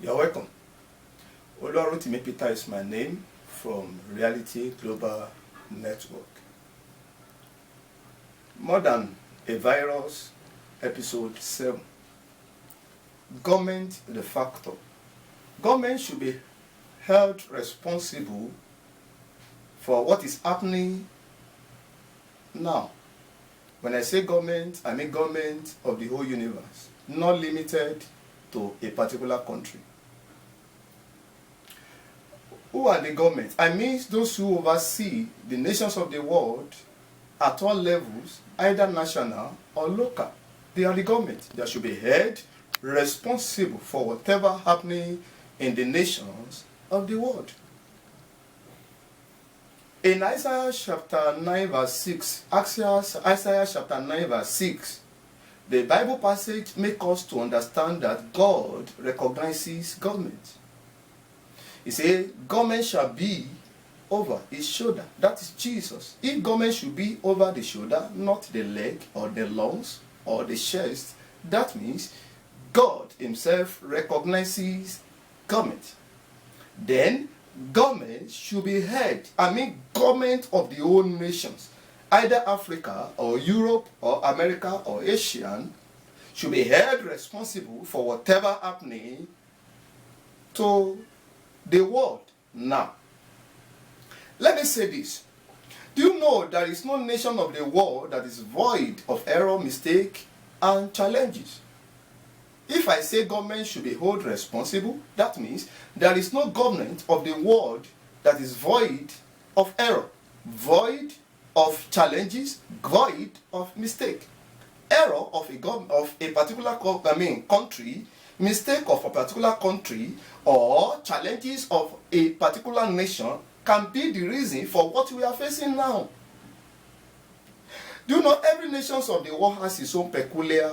You're welcome. Oluwarotimi Peter is my name from Reality Global Network. More than a virus, episode 7. Government the factor. Government should be held responsible for what is happening now. When I say government, I mean government of the whole universe, not limited to a particular country. Who are the governments? I mean those who oversee the nations of the world at all levels, either national or local. They are the government. They should be held responsible for whatever happening in the nations of the world. In Isaiah chapter 9 verse 6, Isaiah chapter 9 verse 6, the Bible passage makes us to understand that God recognizes government. He says, government shall be over his shoulder. That is Jesus. If government should be over the shoulder, not the leg or the lungs or the chest, that means God himself recognizes government. Then government should be head. Government of the whole nations, either Africa or Europe or America or Asian, should be held responsible for whatever happening to the world now. Let me say this. Do you know there is no nation of the world that is void of error, mistake, and challenges? If I say government should be held responsible, that means there is no government of the world that is void of error, void of challenges, void of mistake. Error of a particular country, mistake of a particular country, or challenges of a particular nation can be the reason for what we are facing now. Do you know every nation of the world has its own peculiar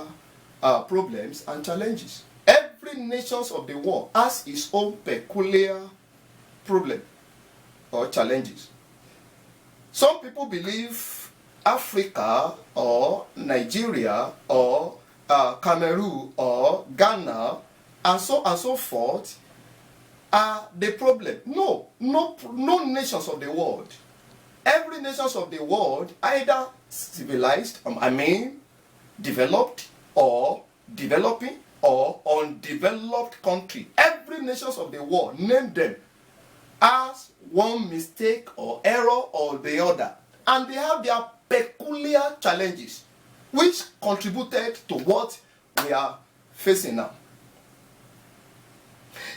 problems and challenges? Every nation of the world has its own peculiar problem or challenges. Some people believe Africa or Nigeria or Cameroon or Ghana and so forth are the problem. No nations of the world. Every nation of the world, either civilized, developed or developing or undeveloped country, every nation of the world, name them, has one mistake or error or the other. And they have their peculiar challenges, which contributed to what we are facing now.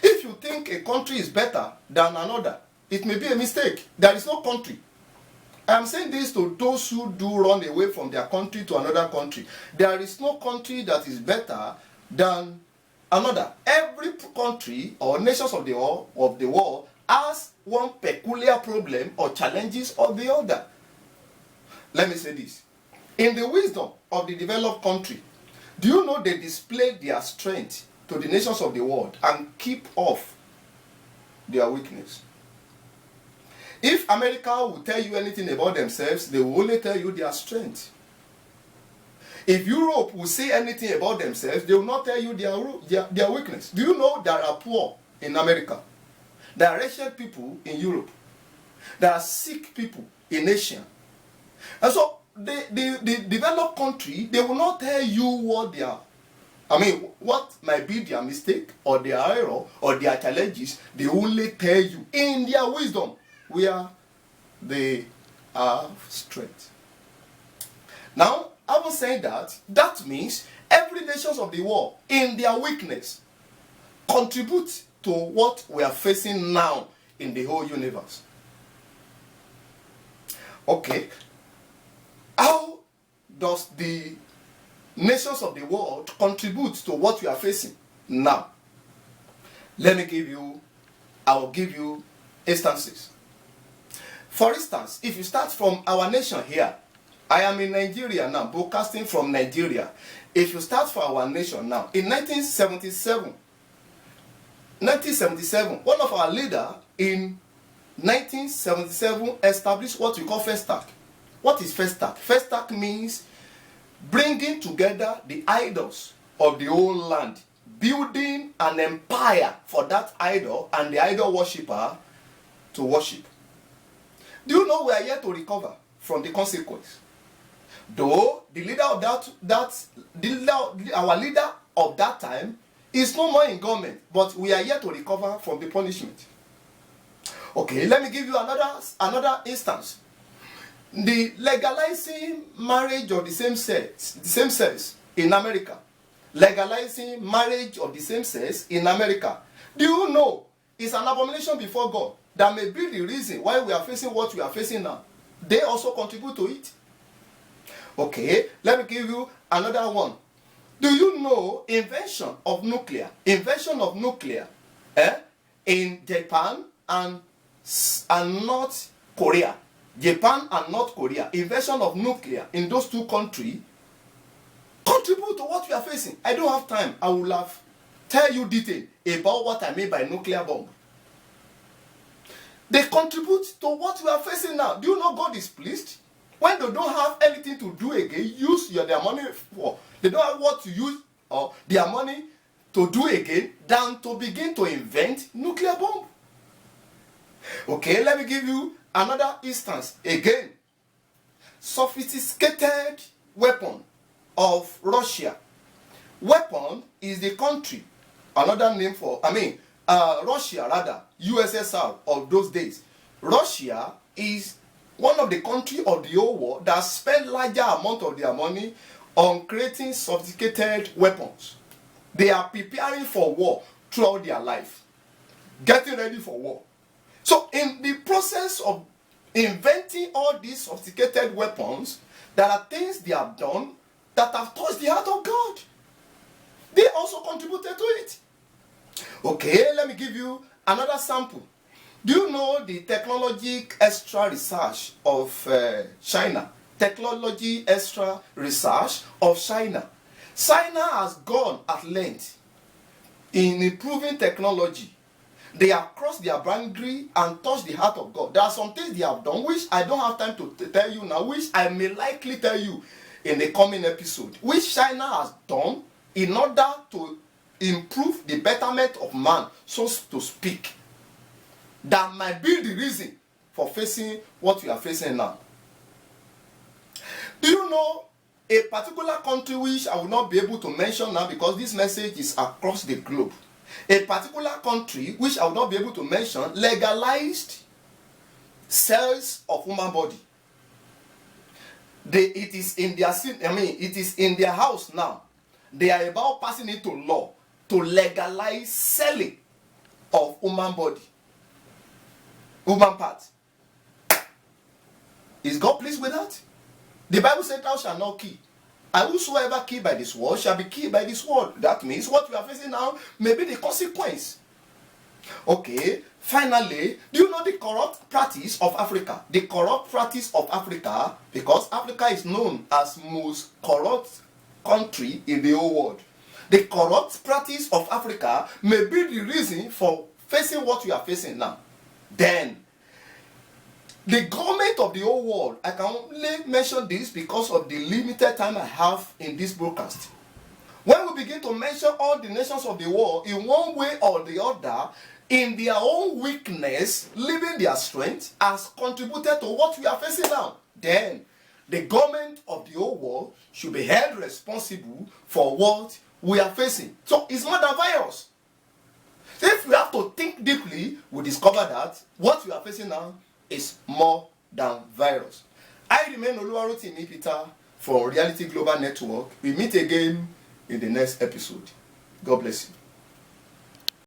If you think a country is better than another, it may be a mistake. There is no country. I am saying this to those who do run away from their country to another country. There is no country that is better than another. Every country or nations of the world has one peculiar problem or challenges or the other. Let me say this. In the wisdom of the developed country, do you know they display their strength to the nations of the world and keep off their weakness? If America will tell you anything about themselves, they will only tell you their strength. If Europe will say anything about themselves, they will not tell you their weakness. Do you know there are poor in America? There are wretched people in Europe. There are sick people in Asia. And so the developed country, they will not tell you what might be their mistake or their error or their challenges. They only tell you in their wisdom where they have strength. Now, having said that means every nation of the world in their weakness contribute to what we are facing now in the whole universe. Okay. How does the nations of the world contribute to what we are facing now? I will give you instances. For instance, if you start from our nation here, I am in Nigeria now, broadcasting from Nigeria. If you start for our nation now, in 1977, one of our leaders in 1977 established what we call FESTAC. What is FESTAC? FESTAC means bringing together the idols of the whole land building an empire for that idol and the idol worshipper to worship. Do you know we are yet to recover from the consequence? Though the leader of our leader of that time is no more in government, but we are yet to recover from the punishment. Okay, let me give you another instance. The legalizing marriage of the same sex in America. Legalizing marriage of the same sex in America. Do you know it's an abomination before God? That may be the reason why we are facing what we are facing now. They also contribute to it. Okay, let me give you another one. Do you know invention of nuclear in Japan and North Korea? Japan and North Korea, invention of nuclear in those two countries contribute to what we are facing. I don't have time. I will have tell you detail about what I mean by nuclear bomb. They contribute to what we are facing now. Do you know God is pleased? When they don't have anything to do again, use their money for. They don't have what to use or their money to do again than to begin to invent nuclear bomb. Okay, let me give you another instance again. Sophisticated weapon of Russia. Weapon is the country, another name for, Russia rather, USSR of those days. Russia is one of the countries of the whole world that spend larger amount of their money on creating sophisticated weapons. They are preparing for war throughout their life, getting ready for war. So in the process of inventing all these sophisticated weapons, there are things they have done that have touched the heart of God. They also contributed to it. Okay, let me give you another sample. Do you know the technology extra research of China? Technology extra research of China. China has gone at length in improving technology. They have crossed their boundary and touched the heart of God. There are some things they have done which I don't have time to tell you now, which I may likely tell you in the coming episode, which China has done in order to improve the betterment of man, so to speak. That might be the reason for facing what we are facing now. Do you know a particular country which I will not be able to mention now because this message is across the globe? A particular country which I will not be able to mention legalized cells of human body. It is in their house now. They are about passing it to law to legalize selling of human body, human parts. Is God pleased with that? The Bible said, "Thou shalt not kill. And whosoever killed by this word shall be killed by this word." That means what we are facing now may be the consequence. Okay, finally, do you know the corrupt practice of Africa? The corrupt practice of Africa, because Africa is known as most corrupt country in the whole world. The corrupt practice of Africa may be the reason for facing what we are facing now. Then, the government of the whole world, I can only mention this because of the limited time I have in this broadcast. When we begin to mention all the nations of the world in one way or the other, in their own weakness, leaving their strength, has contributed to what we are facing now, then the government of the whole world should be held responsible for what we are facing. So it's more than virus. So if we have to think deeply, we discover that what we are facing now is more than virus. I remain Oluwarotimi Peter from Reality Global Network. We meet again in the next episode. God bless you.